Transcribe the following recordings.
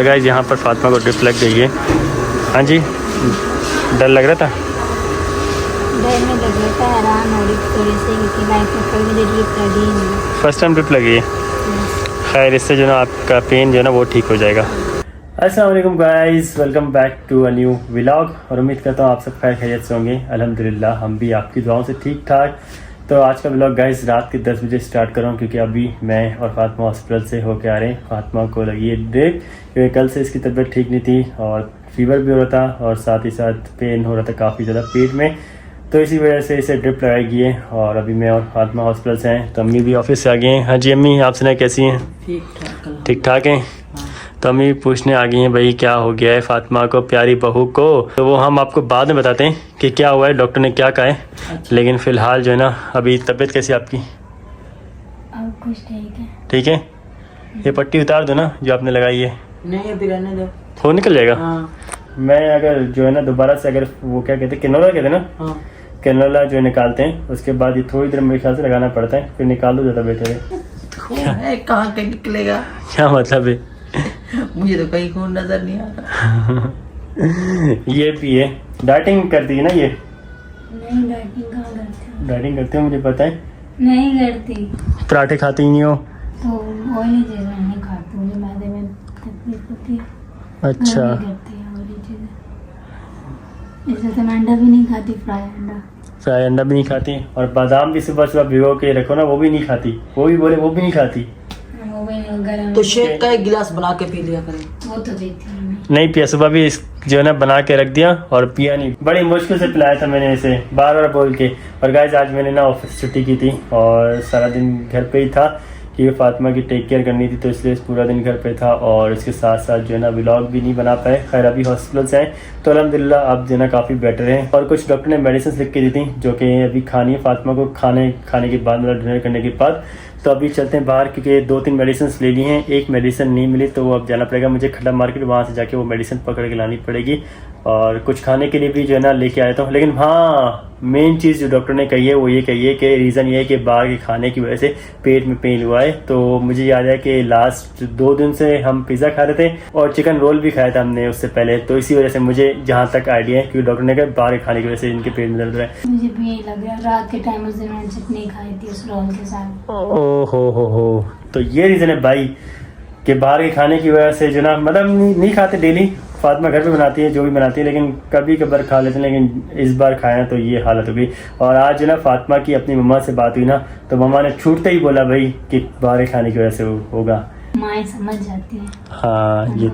Guys यहाँ पर फातिमा को ड्रिप लग गई है। हाँ जी, डर लग रहा था? डर में लग रहा था, हैरान हो रही थोड़ी सी क्योंकि लाइफ में कभी मुझे ड्रिप लगी ही नहीं। फर्स्ट टाइम ड्रिप लगी है। खैर इससे जो ना आपका पेन जो है ना वो ठीक हो जाएगा। अस्सलाम वालेकुम guys, welcome back to a new vlog. और उम्मीद करता हूँ आप सब खैर खैरियत से होंगे। अल्हम्दुलिल्लाह हम भी आपकी दुआओं से ठीक ठाक। तो आज का व्लॉग गाइस रात के 10 बजे स्टार्ट कर रहा हूँ क्योंकि अभी मैं और फातिमा हॉस्पिटल से होके आ रहे हैं। फातिमा को लगी है ड्रिप क्योंकि कल से इसकी तबीयत ठीक नहीं थी और फीवर भी हो रहा था और साथ ही साथ पेन हो रहा था काफ़ी ज़्यादा पेट में, तो इसी वजह से इसे ड्रिप लगाई गई है। और अभी मैं और फातिमा हॉस्पिटल से हैं, तो अम्मी भी ऑफिस से आ गए हैं। हाँ जी अम्मी, आप सुनाए कैसी हैं? ठीक ठाक हैं। तो अम्मी पूछने आ गई हैं भाई क्या हो गया है फातिमा को, प्यारी बहू को। तो वो हम आपको बाद में बताते हैं कि क्या हुआ है, डॉक्टर ने क्या कहा है। अच्छा। लेकिन फ़िलहाल जो है ना अभी तबीयत कैसी है आपकी? अब कुछ ठीक है। ठीक है। ये पट्टी उतार दो ना जो आपने लगाई है। नहीं अभी रहने दो, खून निकल जाएगा। हाँ। मैं अगर जो है ना दोबारा से अगर वो क्या कहते हैं कैनोला कहते हैं ना, हाँ। कैनोला जो निकालते हैं उसके बाद ये थोड़ी देर मेरे ख्याल से लगाना पड़ता है, फिर निकाल दो ज़्यादा बेहतर है। कहाँ के निकलेगा? क्या मतलब है? मुझे तो कहीं खून नजर नहीं आ रहा। ये भी है, डाइटिंग करती है ना ये? नहीं डाइटिंग कहाँ करती हूँ। डाइटिंग करते हो मुझे पता है। नहीं करती। पराठे खाती ही नहीं हो? तो ऑयली चीज़ें नहीं खाती, मुझे मैदे में तकलीफ होती है। अच्छा। नहीं करती है ऑयली चीज़ें। इससे तो मैं अंडा भी नहीं खाती, फ्राई अंडा। फ्राई अंडा भी नहीं खाती और बादाम भी सुबह सुबह भिगो के रखो ना, वो भी नहीं खाती। वो भी बोले वो भी नहीं खाती। वो भी गरम तो शेक का एक गिलास बना के पी लिया करें। वो तो देती हूँ मैं। नहीं पिया, सुबह भी जो है ना बना के रख दिया और पिया नहीं। बड़ी मुश्किल से पिलाया था मैंने इसे बार बार बोल के। और गाइस आज मैंने ना ऑफिस छुट्टी की थी और सारा दिन घर पे ही था क्योंकि फातिमा की टेक केयर करनी थी, तो इसलिए पूरा दिन घर पे था और इसके साथ साथ जो है ना व्लॉग भी नहीं बना पाए। खैर अभी हॉस्पिटल से आए तो अल्हम्दुलिल्लाह अब जो है ना काफ़ी बेटर है। और कुछ डॉक्टर ने मेडिसिन लिख के दी थी जो कि अभी खानी है फातिमा को खाने के बाद, मतलब डिनर करने के बाद। तो अभी चलते हैं बाहर क्योंकि 2-3 मेडिसिन ले ली हैं, एक मेडिसिन नहीं मिली तो वो अब जाना पड़ेगा मुझे खड्डा मार्केट, वहाँ से जाके वो मेडिसिन पकड़ के लानी पड़ेगी। और कुछ खाने के लिए भी जो है ना लेके आया था। लेकिन हाँ मेन चीज़ जो डॉक्टर ने कही है वो ये कही है कि रीज़न ये है कि बाहर के खाने की वजह से पेट में पेन हुआ है। तो मुझे याद है कि लास्ट 2 दिन से हम पिज़्ज़ा खा रहे थे और चिकन रोल भी खाया था हमने उससे पहले, तो इसी वजह से मुझे जहाँ तक आइडिया है क्योंकि डॉक्टर ने कहा बाहर के खाने की वजह से इनके पेट में दर्द है। मुझे भी यही लग रहा है, रात के टाइम उस दिन मैंने चटनी खाई थी उस रोल के साथ। ओ हो, तो ये रीज़न है भाई कि बाहर के खाने की वजह से जो ना मतलब नहीं खाते डेली। फातिमा घर पे बनाती है जो भी बनाती है, लेकिन कभी कभार खा लेते हैं, लेकिन इस बार खाया तो ये हालत हो गई। और आज जो ना फातिमा की अपनी मम्मा से बात हुई ना तो मम्मा ने छूटते ही बोला भाई कि बाहर के खाने की वजह से होगा। माँ समझ जाती है। हाँ ये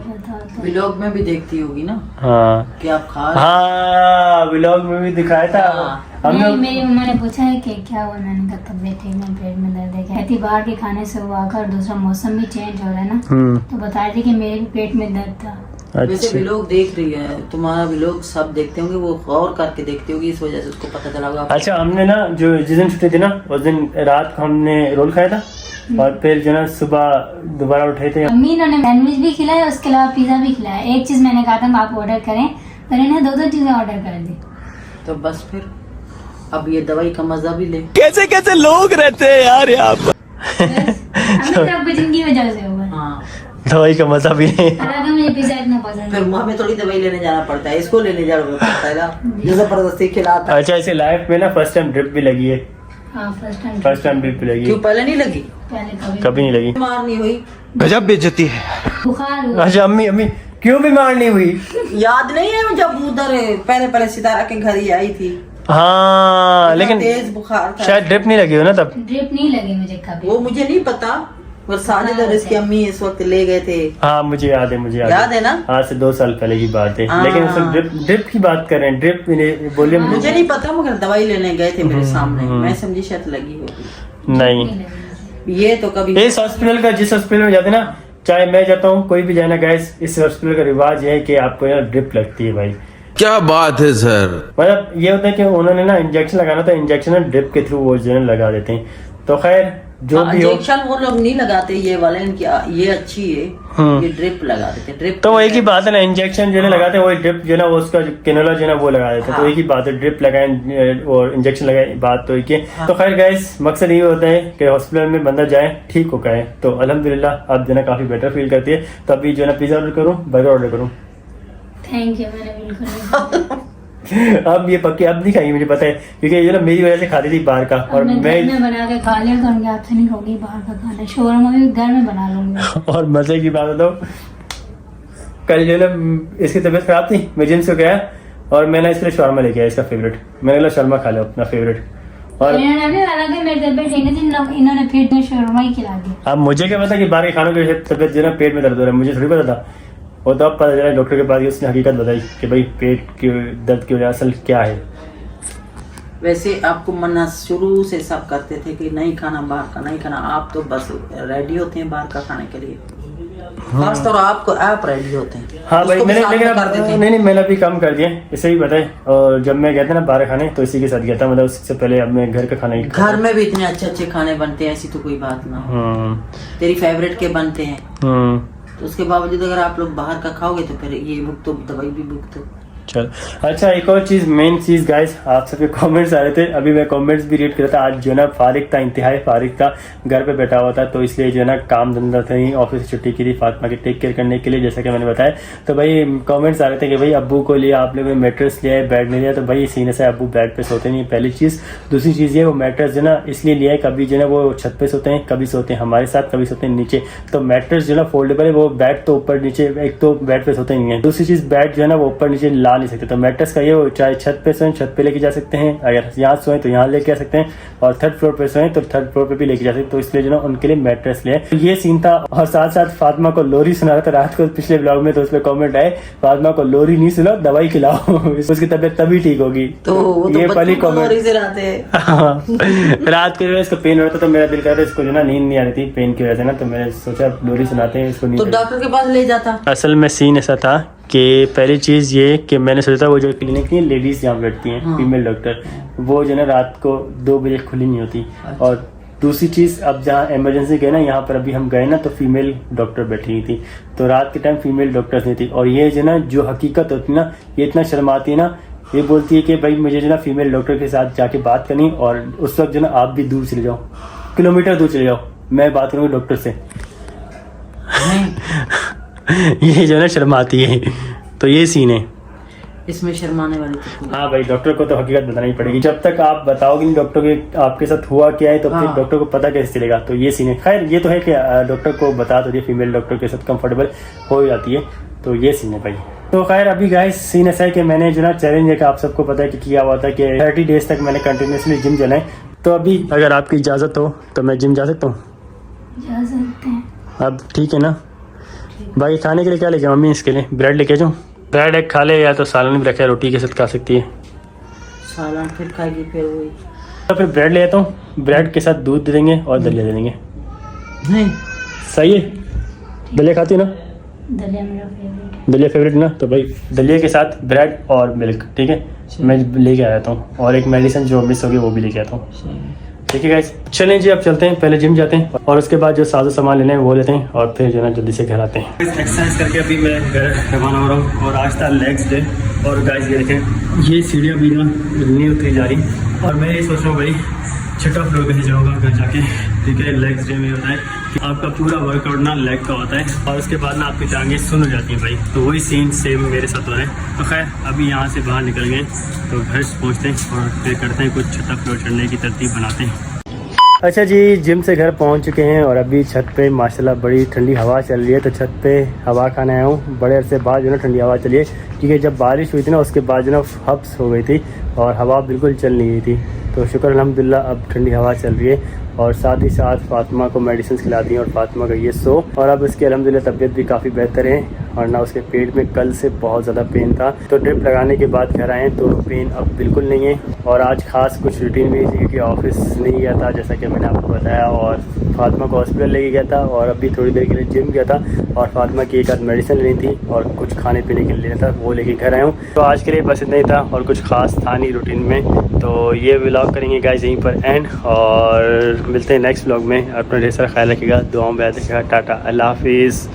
व्लॉग में भी देखती होगी ना। हाँ कि आप खा हाँ व्लॉग में भी दिखाया था। हमने मेरी मम्मा ने पूछा है कि क्या हुआ, मैंने कहा तबीयत ठीक नहीं, पेट में दर्द है। कहती बाहर के खाने से हुआ कर, दूसरा मौसम भी चेंज हो रहा है ना, तो बता रही थी कि मेरे पेट में दर्द था। वैसे व्लॉग देख रही है, तुम्हारा व्लॉग सब देखते होंगे, वो गौर करके देखती होगी, इस वजह से उसको पता चला होगा। अच्छा हमने ना जो जिस दिन छुट्टी थी ना उस दिन रात को हमने रोल खाया था और फिर जो ना सुबह दोबारा उठे थे। अम्मी ने सैंडविच भी खिलाया, उसके अलावा पिज्जा भी खिलाया। एक चीज मैंने कहा था आप ऑर्डर करें, पर इन्हें 2-2 चीजें ऑर्डर कर दी। तो बस फिर अब ये दवाई का मजा भी ले। कैसे कैसे लोग रहते हैं यार यहाँ पर। सब कुछ इनकी वजह से हुआ। हाँ दवाई का मजा भी नहीं। हालांकि मुझे पिज्जा इतना पसंद फिर मुँह में थोड़ी दवाई लेने जाना पड़ता है, इसको लेने जाना पड़ता है ना, जो जबरदस्ती खिलाता है। अच्छा इसे लाइफ में ना फर्स्ट टाइम ड्रिप भी लगी है। हाँ फर्स्ट टाइम ड्रिप भी लगी क्यों है। पहले नहीं लगी? पहले कभी नहीं लगी। बीमार नहीं हुई? गजब बेइज्जती है। बुखार हुआ। अच्छा अम्मी क्यों बीमार नहीं हुई? याद नहीं है जब उधर पहले सितारा के घर ही आई थी? हाँ लेकिन तेज बुखार था, शायद ड्रिप नहीं लगी हो ना तब। ड्रिप नहीं लगी मुझे कभी। वो मुझे नहीं पता, पर साजिद और इसकी अम्मी इस वक्त ले गए थे। हाँ मुझे याद है याद है ना? आज से 2 साल पहले की बात है। हाँ। लेकिन उसमें ड्रिप की बात कर रहे हैं। ड्रिप बोलिए मुझे नहीं पता, मगर दवाई लेने गए थे मेरे सामने, मैं समझी शायद लगी होगी। नहीं ये तो कभी इस हॉस्पिटल का, जिस हॉस्पिटल में जाते ना, चाहे मैं जाता हूँ कोई भी जाए ना गाइस, इस हॉस्पिटल का रिवाज है कि आपको यहाँ ड्रिप लगती है भाई। क्या बात है सर। मतलब ये होता है कि उन्होंने ना इंजेक्शन लगाना, तो इंजेक्शन ड्रिप के थ्रू वो जो है लगा देते हैं। तो खैर जो भी हो। इंजेक्शन वो लोग नहीं लगाते ये वाले, इनकी ये अच्छी है, ये ड्रिप लगा देते, ड्रिप। तो एक ही बात है ना, इंजेक्शन जो है लगाते हैं, वो ड्रिप जो है ना वो उसका कैनोला जो है ना वो लगा देते हैं। तो एक ही बात है, ड्रिप लगाए और इंजेक्शन लगाए, बात तो एक ही है। तो खैर गाइस, मकसद ये होता है कि हॉस्पिटल में बंदा जाए ठीक हो गए। तो अल्हम्दुलिल्लाह अब जो है ना काफी बेटर फील करती है। तो अभी जो है ना पिज्जा ऑर्डर करूँ, बर्गर ऑर्डर करूँ? थैंक यू, मैंने बिल्कुल नहीं अब ये पक्के अब नहीं खाएंगे, मुझे पता है, क्योंकि ये ना मेरी वजह से खाती थी बाहर का। और मैं मैं घर में बना के खा लिया करूंगी, आपसे नहीं खाऊंगी बाहर का खाना। शोरमा भी घर में बना लूंगी। और मजे की बात बताओ, कल जो है ना इसकी तबीयत खराब थी, मैं जिम से गया और मैंने इसके लिए शौरमा लेके आया, इसका फेवरेट। मैंने बोला शौरमा खा लो, अपना फेवरेट। और इन्होंने भी हालांकि मेरी तबीयत ठीक नहीं थी, इन्होंने फिर शोरमा ही खिला दिया। अब मुझे क्या पता कि बाहर के खानों की तबीयत जो है ना पेट में दर्द हो रहा है, मुझे थोड़ी पता था। वो तो अब पता चला डॉक्टर के पास गया, उसने हकीकत बताई कि भाई पेट की दर्द की वजह असल क्या है। वैसे आपको मना शुरू से सब करते थे कि नहीं खाना, बाहर का नहीं खाना, आप तो बस रेडी होते हैं बाहर का खाने के लिए। खास तौर आप रेडी होते हैं। हाँ भाई, उसको भी मैंने साथ में लेकिन कर देते हैं। नहीं मैंने अभी कम कर दिया, इसे भी पता है। और जब मैं गया था ना बाहर खाने, तो इसी के साथ गया था, मतलब उससे पहले अब मैं घर का खाना ही घर में भी इतने अच्छे अच्छे खाने बनते हैं, ऐसी तो कोई बात ना हो। तेरी फेवरेट के बनते हैं, तो उसके बावजूद अगर आप लोग बाहर का खाओगे तो फिर ये बुक तो दवाई भी बुक तो। चल अच्छा, एक और चीज, मेन चीज गाइस, आप सबके कमेंट्स आ रहे थे, अभी मैं कमेंट्स भी रीड कर रहा था। आज जो है ना फारिग था, इंतहाई फारिग था, घर पे बैठा हुआ था, तो इसलिए जो है ना काम धंधा था नहीं, ऑफिस से छुट्टी की थी फातिमा की टेक केयर करने के लिए, जैसा कि मैंने बताया। तो भाई कमेंट्स आ रहे थे कि भाई अब्बू को लिया आप लोगों ने, मैट्रेस लिया है, बेड नहीं लिया। तो भाई सीने से अब्बू बेड पे सोते नहीं, पहली चीज। दूसरी चीज ये, वो मैट्रेस जो है ना इसलिए लिया है, कभी जो है ना वो छत पे सोते हैं, कभी सोते हैं हमारे साथ, कभी सोते हैं नीचे। तो मैट्रेस जो है ना फोल्डेबल है, वो बेड तो ऊपर नीचे, एक तो बेड पे सोते नहीं है, दूसरी चीज बेड जो है ना वो ऊपर नीचे ला नहीं सकते। तो मैट्रेस का ये, चाहे छत पे सोएं छत पे लेके जा सकते हैं, अगर यहाँ सोएं तो यहाँ लेके आ सकते हैं, और थर्ड फ्लोर पे सोएं तो थर्ड फ्लोर पे भी लेके जा सकते हैं। तो इसलिए जो ना उनके लिए मैट्रेस ले, तो ये सीन था। और साथ साथ फातिमा को लोरी सुना रहा था रात को पिछले ब्लॉग में, तो उसमें कमेंट आए, फातिमा को लोरी नहीं सुना, दवाई खिलाओ, उसकी तबीयत तभी ठीक होगी। तो वो तो ये पहली कमेंट से रहते हैं। रात के इसको पेन हो रहा था, तो मेरा दिल कर रहा था इसको जो ना नींद नहीं आ रही थी पेन की वजह से ना, तो मैंने सोचा लोरी सुनाते हैं इसको। तो डॉक्टर के पास ले जाता। असल में सीन ऐसा था कि पहली चीज़ ये कि मैंने सोचा वो जो क्लिनिक थी लेडीज़ यहाँ बैठती हैं, फीमेल डॉक्टर, वो जो है ना रात को 2 बजे खुली नहीं होती। और दूसरी चीज़, अब जहाँ इमरजेंसी गए ना, यहाँ पर अभी हम गए ना, तो फीमेल डॉक्टर बैठी हुई थी, तो रात के टाइम फीमेल डॉक्टर्स नहीं थी। और ये जो ना जो हकीकत होती ना, ये इतना शर्माती है ना, ये बोलती है कि भाई मुझे जो ना फीमेल डॉक्टर के साथ जाके बात करनी, और उस वक्त जो ना आप भी दूर चले जाओ, किलोमीटर दूर चले जाओ, मैं बात करूँगी डॉक्टर से। ये जो है ना शर्माती है, तो ये सीन है इसमें शर्माने वाली तो। हाँ भाई, डॉक्टर को तो हकीकत बतानी पड़ेगी, जब तक आप बताओगे नहीं डॉक्टर के आपके साथ हुआ क्या है, तो फिर डॉक्टर को पता कैसे चलेगा। तो ये सीन है। खैर ये तो है कि डॉक्टर को बता दो, फीमेल डॉक्टर के साथ कंफर्टेबल हो जाती है, तो ये सीन है भाई। तो खैर अभी गाइस सीन ऐसा है कि मैंने जो ना चैलेंज है कि आप सबको पता है कि किया हुआ था कि 30 डेज तक मैंने कंटिन्यूसली जिम जाना है। तो अभी अगर आपकी इजाज़त हो तो मैं जिम जा सकता हूँ? जा सकते हैं। अब ठीक है ना भाई। खाने के लिए क्या लेके मम्मी? इसके लिए ब्रेड लेके जाऊँ? ब्रेड एक खा ले, या तो सालन भी रखा है, रोटी के साथ खा सकती है। सालन फिर खाएगी फिर वही। तो फिर ब्रेड ले आता हूँ, ब्रेड के साथ दूध दे देंगे और दलिया दे देंगे। नहीं सही है? दलिया खाती है ना? दलिया मेरा फेवरेट है। दलिया फेवरेट ना, तो भाई दलिया के साथ ब्रेड और मिल्क, ठीक है, मैं लेके आया हूँ। और एक मेडिसिन जो मिस होगी वो भी लेके आता हूँ। ठीक है गाइस, चलें जी अब चलते हैं, पहले जिम जाते हैं और उसके बाद जो साजो सामान लेने हैं वो लेते हैं, और फिर जो है ना जल्दी से घर आते हैं। एक्सरसाइज करके अभी मैं घर रवाना हो रहा हूँ, और आज था लेग्स डे। और गाइस ये देखें, ये सीढ़ियाँ भी ना नहीं उतरी जा रही, और मैं ये सोच रहा हूँ भाई छठा फ्लोर पे जाऊँगा घर जाके। ठीक है, लेग्स डे में होता है कि आपका पूरा वर्कआउट ना लेग का होता है, और उसके बाद ना आपकी टांगें सुन हो जाती हैं भाई। तो वही सीन सेम मेरे साथ हो रहा है। तो खैर अभी यहाँ से बाहर निकल गए, तो घर पहुँचते हैं और फिर करते हैं कुछ छठा फ्लोर चढ़ने की तरतीब बनाते हैं। अच्छा जी, जिम से घर पहुंच चुके हैं, और अभी छत पे माशाल्लाह बड़ी ठंडी हवा चल रही है, तो छत पे हवा खाने आया हूँ। बड़े अरसे बाद जो है ना ठंडी हवा चली है, क्योंकि जब बारिश हुई थी ना उसके बाद जो ना हब्स हो गई थी और हवा बिल्कुल चल नहीं रही थी। तो शुक्र अल्हम्दुलिल्लाह अब ठंडी हवा चल रही है, और साथ ही साथ फातिमा को मेडिसिन खिला दी और फातिमा का ये सो, और अब उसकी अल्हम्दुलिल्लाह तबीयत भी काफ़ी बेहतर है। और ना उसके पेट में कल से बहुत ज़्यादा पेन था। तो ड्रिप लगाने के बाद घर आए तो पेन अब बिल्कुल नहीं है। और आज खास कुछ रूटीन भी थी कि ऑफिस नहीं गया था जैसा कि मैंने आपको बताया, और फातिमा को हॉस्पिटल लेके गया था, और अभी थोड़ी देर के लिए जिम गया था, और फातिमा की एक आध मेडिसिन लेनी थी और कुछ खाने पीने के लिए लेना था, वो लेके घर आया हूँ। तो आज के लिए बस इतना ही था और कुछ खास था नहीं रूटीन में। तो ये व्लॉग करेंगे गाइस यहीं पर एंड, और मिलते हैं नेक्स्ट व्लॉग में। अपना ढेर सारा ख्याल रखिएगा, दुआओं में याद रखिएगा। टाटा, अल्लाह हाफिज़।